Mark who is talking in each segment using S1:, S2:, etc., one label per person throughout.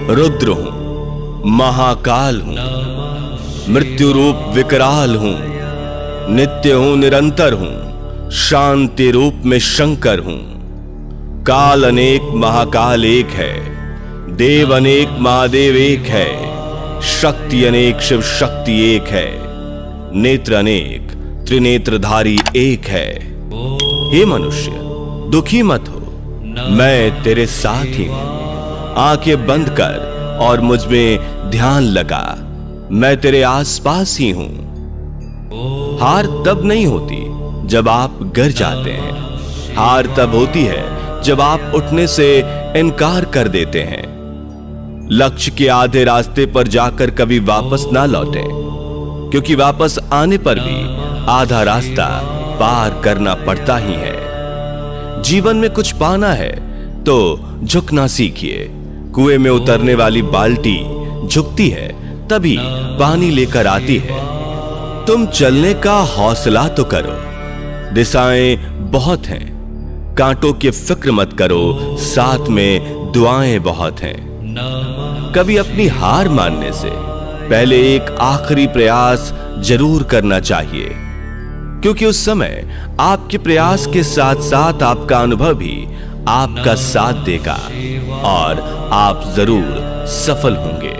S1: रुद्र हूं, महाकाल हूं, मृत्यु रूप विकराल हूं, नित्य हूं, निरंतर हूं, शांति रूप में शंकर हूं। काल अनेक महाकाल एक है, देव अनेक महादेव एक है, शक्ति अनेक शिव शक्ति एक है, नेत्र अनेक त्रिनेत्रधारी एक है। हे मनुष्य, दुखी मत हो, मैं तेरे साथ ही हूं। आंखें बंद कर और मुझ में ध्यान लगा, मैं तेरे आसपास ही हूं। हार तब नहीं होती जब आप गिर जाते हैं, हार तब होती है जब आप उठने से इनकार कर देते हैं। लक्ष्य के आधे रास्ते पर जाकर कभी वापस ना लौटें, क्योंकि वापस आने पर भी आधा रास्ता पार करना पड़ता ही है। जीवन में कुछ पाना है तो झुकना सीखिए। कुएं में उतरने वाली बाल्टी झुकती है तभी पानी लेकर आती है। तुम चलने का हौसला तो करो, दिशाएं बहुत हैं, कांटों की फिक्र मत करो, साथ में दुआएं बहुत हैं। कभी अपनी हार मानने से पहले एक आखिरी प्रयास जरूर करना चाहिए, क्योंकि उस समय आपके प्रयास के साथ साथ आपका अनुभव भी आपका साथ देगा और आप जरूर सफल होंगे।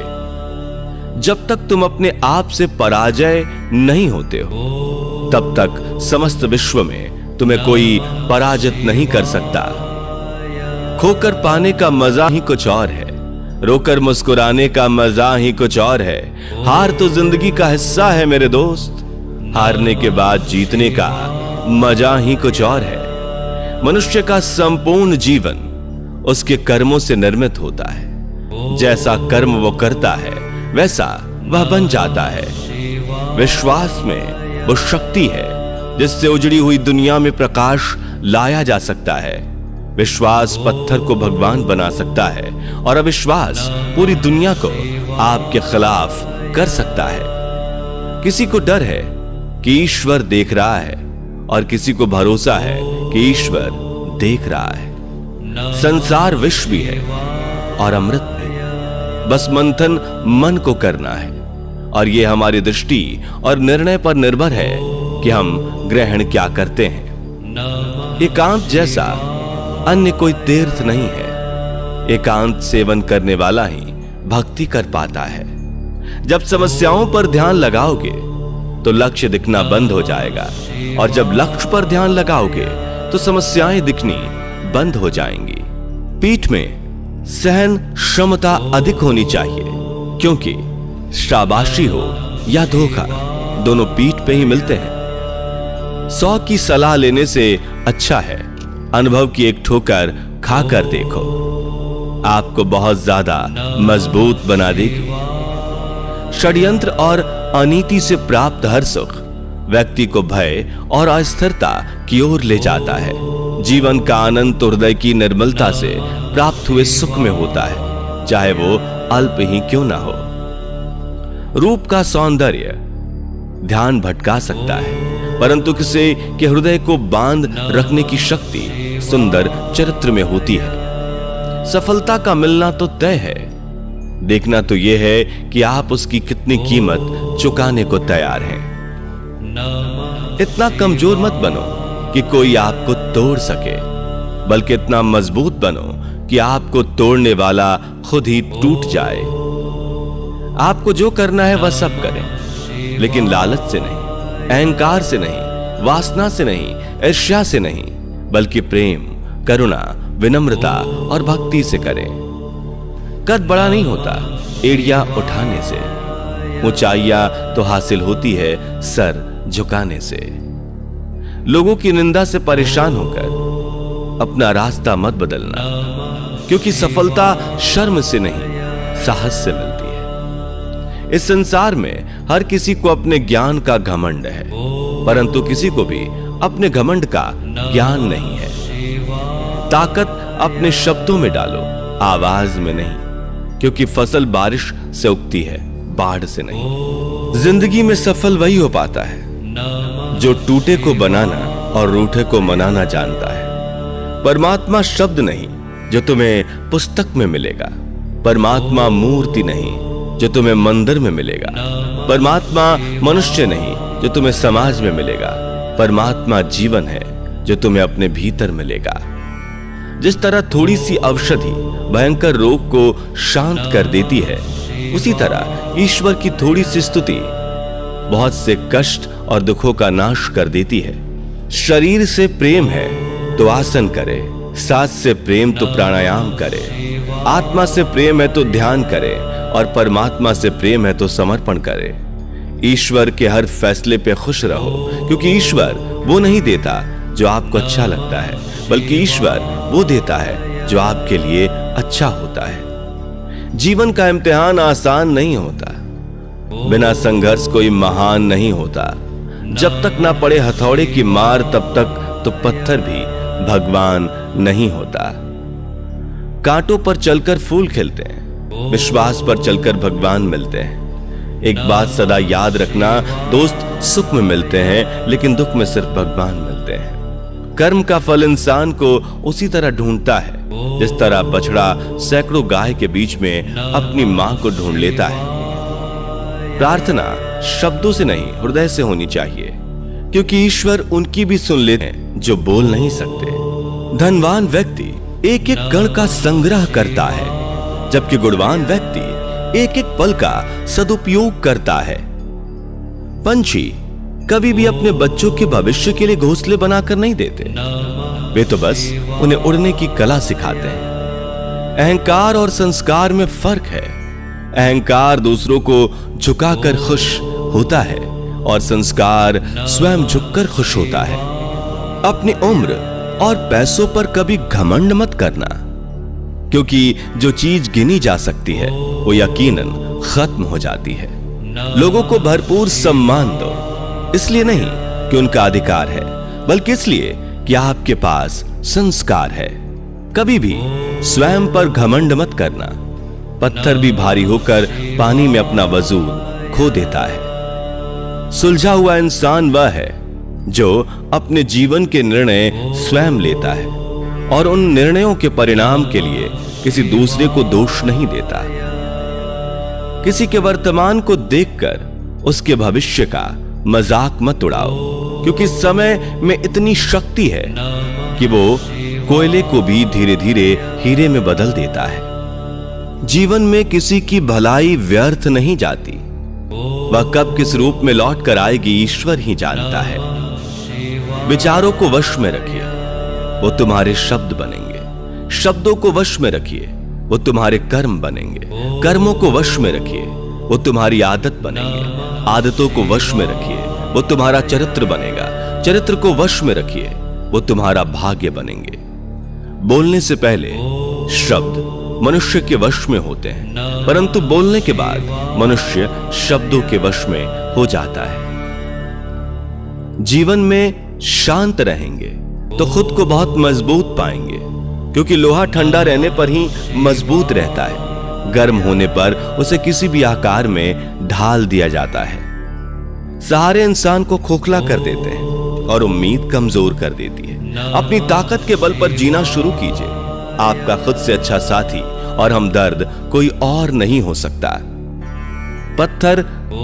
S1: जब तक तुम अपने आप से पराजय नहीं होते हो, तब तक समस्त विश्व में तुम्हें कोई पराजित नहीं कर सकता। खोकर पाने का मजा ही कुछ और है, रोकर मुस्कुराने का मजा ही कुछ और है। हार तो जिंदगी का हिस्सा है मेरे दोस्त, हारने के बाद जीतने का मजा ही कुछ और है। मनुष्य का संपूर्ण जीवन उसके कर्मों से निर्मित होता है। जैसा कर्म वो करता है वैसा वह बन जाता है। विश्वास में वो शक्ति है जिससे उजड़ी हुई दुनिया में प्रकाश लाया जा सकता है। विश्वास पत्थर को भगवान बना सकता है और अविश्वास पूरी दुनिया को आपके खिलाफ कर सकता है। किसी को डर है कि ईश्वर देख रहा है और किसी को भरोसा है कि ईश्वर देख रहा है। संसार विष भी है और अमृत भी, बस मंथन मन को करना है और यह हमारी दृष्टि और निर्णय पर निर्भर है कि हम ग्रहण क्या करते हैं। एकांत जैसा अन्य कोई तीर्थ नहीं है। एकांत सेवन करने वाला ही भक्ति कर पाता है। जब समस्याओं पर ध्यान लगाओगे तो लक्ष्य दिखना बंद हो जाएगा, और जब लक्ष्य पर ध्यान लगाओगे तो समस्याएं दिखनी बंद हो जाएंगी। पीठ में सहन क्षमता अधिक होनी चाहिए, क्योंकि शाबाशी हो या धोखा दोनों पीठ पे ही मिलते हैं। 100 की सलाह लेने से अच्छा है अनुभव की एक ठोकर खाकर देखो, आपको बहुत ज्यादा मजबूत बना देगी। षड्यंत्र और अनीति से प्राप्त हर सुख व्यक्ति को भय और अस्थिरता की ओर ले जाता है। जीवन का आनंद हृदय की निर्मलता से प्राप्त हुए सुख में होता है, चाहे वो अल्प ही क्यों ना हो। रूप का सौंदर्य ध्यान भटका सकता है, परंतु किसी के हृदय को बांध रखने की शक्ति सुंदर चरित्र में होती है। सफलता का मिलना तो तय है, देखना तो यह है कि आप उसकी कितनी कीमत चुकाने को तैयार हैं। इतना कमजोर मत बनो कि कोई आपको तोड़ सके, बल्कि इतना मजबूत बनो कि आपको तोड़ने वाला खुद ही टूट जाए। आपको जो करना है वह सब करें, लेकिन लालच से नहीं, अहंकार से नहीं, वासना से नहीं, ईर्ष्या से नहीं, बल्कि प्रेम, करुणा, विनम्रता और भक्ति से करें। कद बड़ा नहीं होता एड़ियां उठाने से, ऊंचाइयां तो हासिल होती है सर झुकाने से। लोगों की निंदा से परेशान होकर अपना रास्ता मत बदलना, क्योंकि सफलता शर्म से नहीं साहस से मिलती है। इस संसार में हर किसी को अपने ज्ञान का घमंड है, परंतु किसी को भी अपने घमंड का ज्ञान नहीं है। ताकत अपने शब्दों में डालो, आवाज में नहीं, क्योंकि फसल बारिश से उगती है, बाढ़ से नहीं। जिंदगी में सफल वही हो पाता है जो टूटे को बनाना और रूठे को मनाना जानता है। परमात्मा शब्द नहीं जो तुम्हें पुस्तक में मिलेगा, परमात्मा मूर्ति नहीं जो तुम्हें मंदिर में मिलेगा, परमात्मा मनुष्य नहीं जो तुम्हें समाज में मिलेगा, परमात्मा जीवन है जो तुम्हें अपने भीतर मिलेगा। जिस तरह थोड़ी सी औषधि भयंकर रोग को शांत कर देती है, उसी तरह ईश्वर की थोड़ी सी स्तुति बहुत से कष्ट और दुखों का नाश कर देती है। शरीर से प्रेम है तो आसन करे, सांस से प्रेम तो प्राणायाम करे, आत्मा से प्रेम है तो ध्यान करे और परमात्मा से प्रेम है तो समर्पण करे। ईश्वर के हर फैसले पे खुश रहो, क्योंकि ईश्वर वो नहीं देता जो आपको अच्छा लगता है, बल्कि ईश्वर वो देता है जो आपके लिए अच्छा होता है। जीवन का इम्तिहान आसान नहीं होता, बिना संघर्ष कोई महान नहीं होता। जब तक ना पड़े हथौड़े की मार, तब तक तो पत्थर भी भगवान नहीं होता। कांटों पर चलकर फूल खिलते हैं, विश्वास पर चलकर भगवान मिलते हैं। एक बात सदा याद रखना, दोस्त सुख में मिलते हैं लेकिन दुख में सिर्फ भगवान मिलते हैं। कर्म का फल इंसान को उसी तरह ढूंढता है जिस तरह बछड़ा सैकड़ों गाय के बीच में अपनी मां को ढूंढ लेता है। प्रार्थना शब्दों से नहीं, हृदय से होनी चाहिए, क्योंकि ईश्वर उनकी भी सुन लेते हैं जो बोल नहीं सकते। धनवान व्यक्ति एक एक कण का संग्रह करता है, जबकि गुणवान व्यक्ति एक एक पल का सदुपयोग करता है। पंछी कभी भी अपने बच्चों के भविष्य के लिए घोंसले बनाकर नहीं देते, वे तो बस उन्हें उड़ने की कला सिखाते हैं। अहंकार और संस्कार में फर्क है। अहंकार दूसरों को झुकाकर खुश होता है और संस्कार स्वयं झुककर खुश होता है। अपनी उम्र और पैसों पर कभी घमंड मत करना, क्योंकि जो चीज गिनी जा सकती है वो यकीनन खत्म हो जाती है। लोगों को भरपूर सम्मान दो, इसलिए नहीं कि उनका अधिकार है, बल्कि इसलिए कि आपके पास संस्कार है। कभी भी स्वयं पर घमंड मत करना। पत्थर भी भारी होकर पानी में अपना वजूद खो देता है। सुलझा हुआ इंसान वह है जो अपने जीवन के निर्णय स्वयं लेता है और उन निर्णयों के परिणाम के लिए किसी दूसरे को दोष नहीं देता। किसी के वर्तमान को देखकर उसके भविष्य का मजाक मत उड़ाओ, क्योंकि समय में इतनी शक्ति है कि वो कोयले को भी धीरे धीरे हीरे में बदल देता है। जीवन में किसी की भलाई व्यर्थ नहीं जाती, वह कब किस रूप में लौट कर आएगी ईश्वर ही जानता है। विचारों को वश में रखिए, वो तुम्हारे शब्द बनेंगे। शब्दों को वश में रखिए, वो तुम्हारे कर्म बनेंगे। कर्मों को वश में रखिए, वो तुम्हारी आदत बनेंगे। आदतों को वश में रखिए, वो तुम्हारा चरित्र बनेगा। चरित्र को वश में रखिए, वो तुम्हारा भाग्य बनेंगे। बोलने से पहले शब्द मनुष्य के वश में होते हैं, परंतु बोलने के बाद मनुष्य शब्दों के वश में हो जाता है। जीवन में शांत रहेंगे तो खुद को बहुत मजबूत पाएंगे, क्योंकि लोहा ठंडा रहने पर ही मजबूत रहता है। गर्म होने पर उसे किसी भी आकार में ढाल दिया जाता है। सहारे इंसान को खोखला कर देते हैं और उम्मीद कमजोर कर देती है। अपनी ताकत के बल पर जीना शुरू कीजिए। आपका खुद से अच्छा साथी और हमदर्द कोई और नहीं हो सकता। पत्थर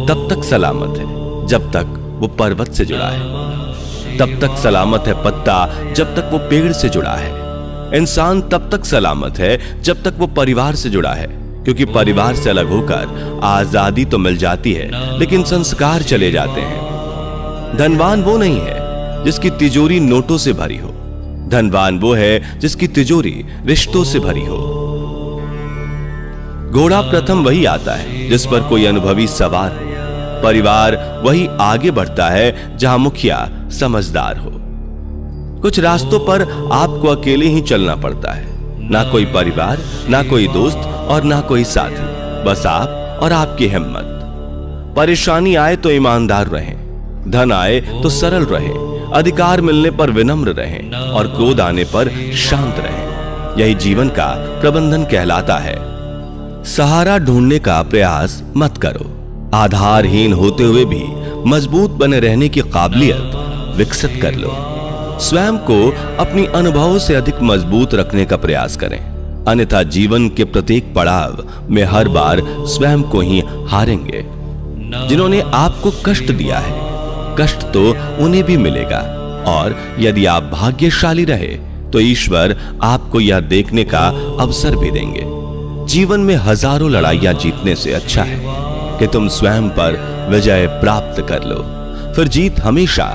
S1: तब तक सलामत है जब तक वो पर्वत से जुड़ा है। तब तक सलामत है पत्ता जब तक वो पेड़ से जुड़ा है। इंसान तब तक सलामत है जब तक वो परिवार से जुड़ा है, क्योंकि परिवार से अलग होकर आजादी तो मिल जाती है लेकिन संस्कार चले जाते हैं। धनवान वो नहीं है जिसकी तिजोरी नोटों से भरी हो, धनवान वो है जिसकी तिजोरी रिश्तों से भरी हो। घोड़ा प्रथम वही आता है जिस पर कोई अनुभवी सवार हो। परिवार वही आगे बढ़ता है जहां मुखिया समझदार हो। कुछ रास्तों पर आपको अकेले ही चलना पड़ता है, ना कोई परिवार, ना कोई दोस्त और ना कोई साथी, बस आप और आपकी हिम्मत। परेशानी आए तो ईमानदार रहें, धन आए तो सरल रहें, अधिकार मिलने पर विनम्र रहें और क्रोध आने पर शांत रहें। यही जीवन का प्रबंधन कहलाता है। सहारा ढूंढने का प्रयास मत करो। आधारहीन होते हुए भी मजबूत बने रहने की काबिलियत विकसित कर लो। स्वयं को अपनी अनुभवों से अधिक मजबूत रखने का प्रयास करें। अन्यथा जीवन के प्रत्येक पड़ाव में हर बार स्वयं को ही हारेंगे। जिन्होंने आपको कष्ट दिया है, कष्ट तो उन्हें भी मिलेगा, और यदि आप भाग्यशाली रहे तो ईश्वर आपको यह देखने का अवसर भी देंगे। जीवन में हजारों लड़ाइयां जीतने से अच्छा है कि तुम स्वयं पर विजय प्राप्त कर लो, फिर जीत हमेशा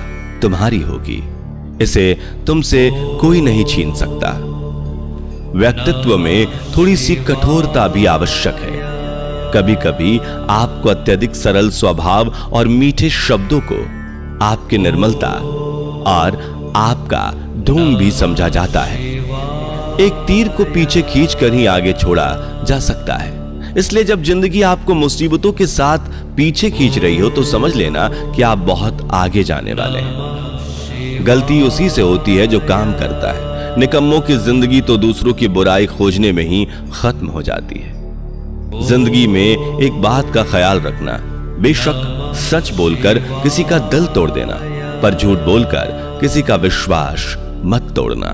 S1: तुम्हारी होगी। इसे तुमसे कोई नहीं छीन सकता। व्यक्तित्व में थोड़ी सी कठोरता भी आवश्यक है। कभी कभी आपको अत्यधिक सरल स्वभाव और मीठे शब्दों को आपकी निर्मलता और आपका ढोंग भी समझा जाता है। एक तीर को पीछे खींचकर ही आगे छोड़ा जा सकता है। इसलिए जब जिंदगी आपको मुसीबतों के साथ पीछे खींच रही हो तो समझ लेना कि आप बहुत आगे जाने वाले हैं। गलती उसी से होती है जो काम करता है। निकम्मों की जिंदगी तो दूसरों की बुराई खोजने में ही खत्म हो जाती है। जिंदगी में एक बात का ख्याल रखना, बेशक सच बोलकर किसी का दिल तोड़ देना, पर झूठ बोलकर किसी का विश्वास मत तोड़ना।